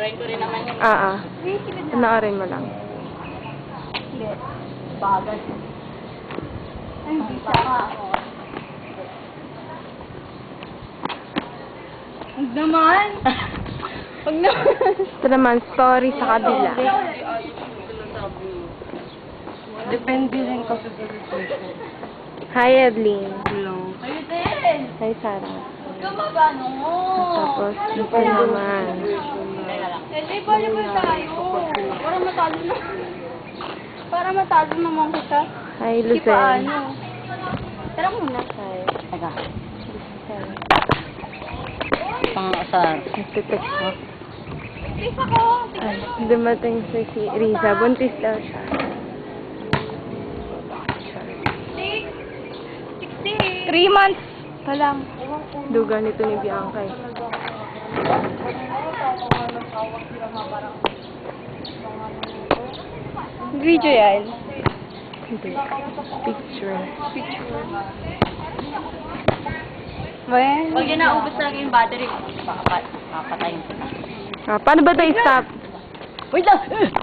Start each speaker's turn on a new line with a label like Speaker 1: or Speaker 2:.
Speaker 1: Babasahin ko rin naman yun.
Speaker 2: Panoorin mo lang.
Speaker 1: Hindi. Bagal. Ay, hindi siya ako. Huwag naman. Huwag naman.
Speaker 2: Ito naman, story sa kabila.
Speaker 1: Depende rin kasi sa situation.
Speaker 2: Hi, Edlin.
Speaker 1: Hello. Kayo din.
Speaker 2: Hi, Sarah.
Speaker 1: Huwag ka magano mo.
Speaker 2: Tapos, ito naman.
Speaker 1: Hindi, volleyball tayo. Para matalo na. Para matalo naman kita.
Speaker 2: Hi,
Speaker 1: Hindi
Speaker 2: Lucen.
Speaker 1: paano. Tara muna.
Speaker 2: Hi.
Speaker 1: Taga. Pang-asar.
Speaker 2: Nagtitext mo.
Speaker 1: Tis ako.
Speaker 2: Ay, dumating si Riza. Buntis daw siya.
Speaker 1: 3 months pa lang.
Speaker 2: Duga nito ni Bianca eh.
Speaker 1: Video yan.
Speaker 2: Hindi. Picture.
Speaker 1: Well, huwag yun na, ubos lang yung battery. Papatayin ko na.
Speaker 2: Paano ba ito i-stop?
Speaker 1: Wait lang!